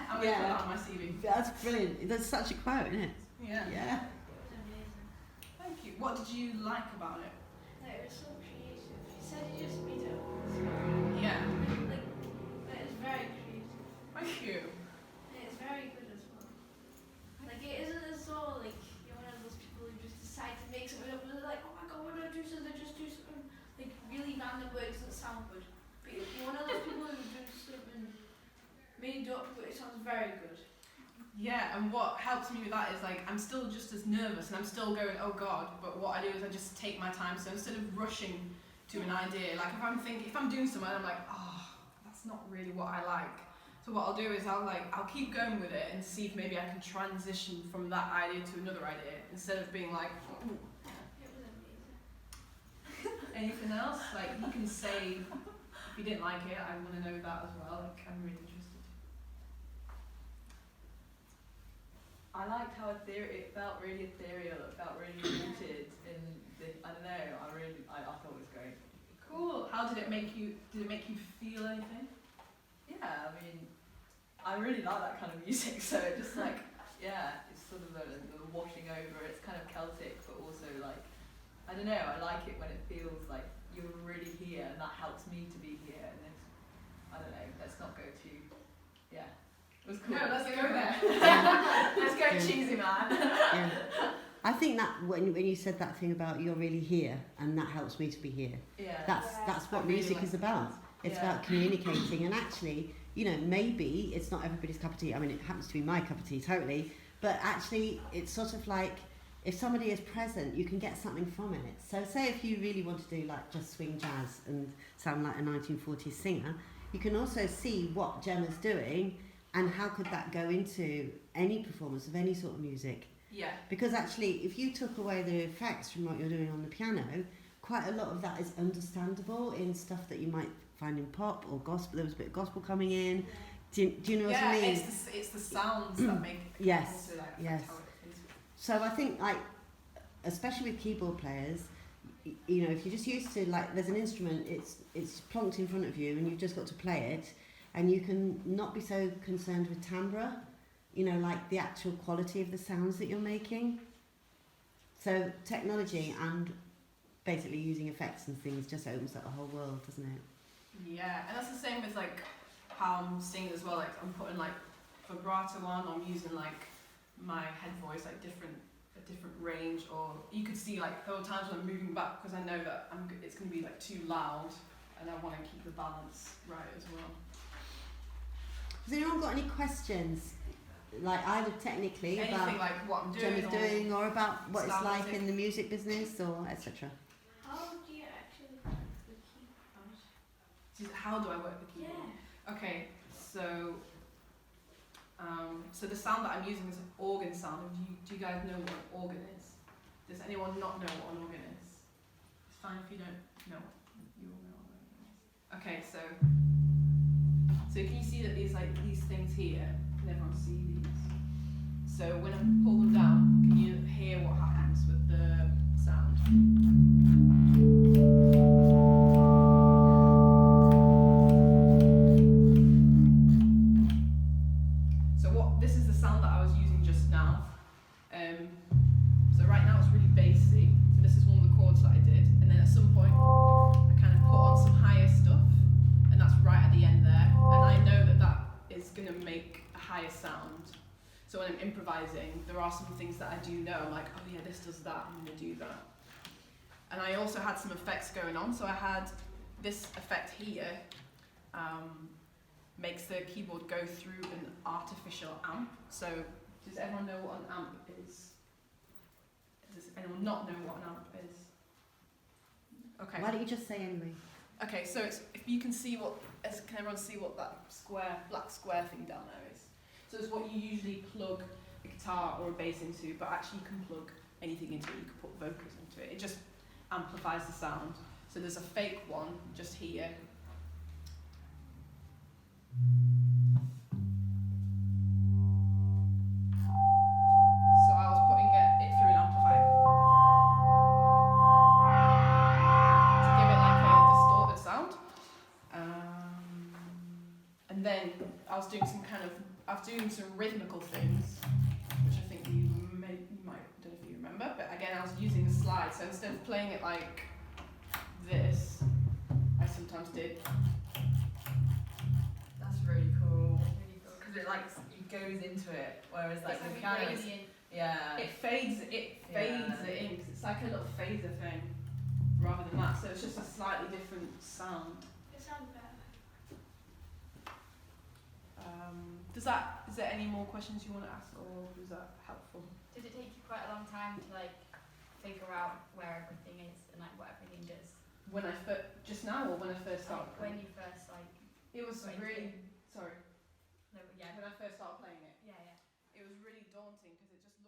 I'm going to put that on my CV. That's brilliant. That's such a quote, isn't it? Yeah. Yeah. Thank you. What did you like about it? Like, it was so creative. He said he just made it up. Yeah. Like, it's very creative. Thank you. And it's very good as well. Like, it isn't as though, like, you're one of those people who just decide to make something up and they're like, oh my god, what do I do? So they just do something, like, really random but it doesn't sound good. But you're one of those people who do something made up but it sounds very good. Yeah, and what helps me with that is like I'm still just as nervous and I'm still going, oh god, but what I do is I just take my time. So instead of rushing to an idea, like if I'm doing something, I'm like, oh, that's not really what I like. So what I'll do is I'll keep going with it and see if maybe I can transition from that idea to another idea instead of being like, ooh. It was amazing. Anything else? Like you can say if you didn't like it, I want to know that as well. Like I'm really interested. I liked how it felt really ethereal, it felt really rooted in the, I don't know, I thought it was great. Cool. How did it make you feel anything? Yeah, I mean, I really like that kind of music, so it just like, yeah, it's sort of the washing over, it's kind of Celtic, but also like, I don't know, I like it when it feels like you're really here, and that helps me to be here, and it's, I don't know, let's not go too, yeah. It was cool. No, let's go there. Let's go cheesy, man. Yeah. I think that when you said that thing about you're really here and that helps me to be here, Yeah. that's what I really music like is about. It's Yeah. about communicating, and actually, you know, maybe it's not everybody's cup of tea. I mean, it happens to be my cup of tea totally, but actually, it's sort of like if somebody is present, you can get something from it. So, say if you really want to do like just swing jazz and sound like a 1940s singer, you can also see what Gemma's doing. And how could that go into any performance of any sort of music? Yeah. Because actually, if you took away the effects from what you're doing on the piano, quite a lot of that is understandable in stuff that you might find in pop or gospel. There was a bit of gospel coming in. Do you know what I mean? Yeah, it's the sounds that make it Yes, also like yes. how it is. So I think, like, especially with keyboard players, you know, if you're just used to, like, there's an instrument, it's plonked in front of you and you've just got to play it, and you can not be so concerned with timbre, you know, like the actual quality of the sounds that you're making. So technology and basically using effects and things just opens up a whole world, doesn't it? Yeah, and that's the same with like how I'm singing as well. Like I'm putting like vibrato on, I'm using like my head voice like a different range, or you could see like there were times when I'm moving back because I know that it's going to be like too loud, and I want to keep the balance right as well. Has anyone got any questions, like either technically Anything about like what I'm doing, Gemma's doing, or about what it's style like music? in the music business, or etc.? How do you actually work the keyboard? How do I work the keyboard? Yeah. Okay, so so the sound that I'm using is an organ sound. Do you guys know what an organ is? Does anyone not know what an organ is? It's fine if you don't know. You all know what an organ is. Okay, so can you see that these things here? Can everyone see these? So when I pull them down, can you hear what happens with the sound? This is the sound that I was using just now. So right now it's really bassy. So this is one of the chords that I did, and then at some point I kind of put on some higher stuff, and that's right at the end there. And I know that is going to make a higher sound. So when I'm improvising, there are some things that I do know. I'm like, oh yeah, this does that. I'm going to do that. And I also had some effects going on. So I had this effect here. Makes the keyboard go through an artificial amp. So, does everyone know what an amp is? Does anyone not know what an amp is? Okay. Why don't you just say anyway? Okay, so it's, if you can see can everyone see what that black square thing down there is? So it's what you usually plug a guitar or a bass into, but actually you can plug anything into it. You can put vocals into it. It just amplifies the sound. So there's a fake one just here. So I was putting it through an amplifier to give it like a distorted sound. and then I was doing some rhythmical things, which I think you might, don't know if you remember, but again I was using a slide, so instead of playing it like this, I sometimes did. That's really cool. Really cool. Because it like it goes into it, whereas like It's the like a piano is, gradient. yeah. It fades it in, 'cause it's like a little phaser thing, rather than that, so it's just a slightly different sound. It sounds better. Is there any more questions you want to ask, or was that helpful? Did it take you quite a long time to like figure out where everything is and like what everything does? When I just now, or when I first started Like, playing? when you first like It was got into really, it? sorry, No, yeah, when I first started playing it, yeah, yeah. it was really daunting because it just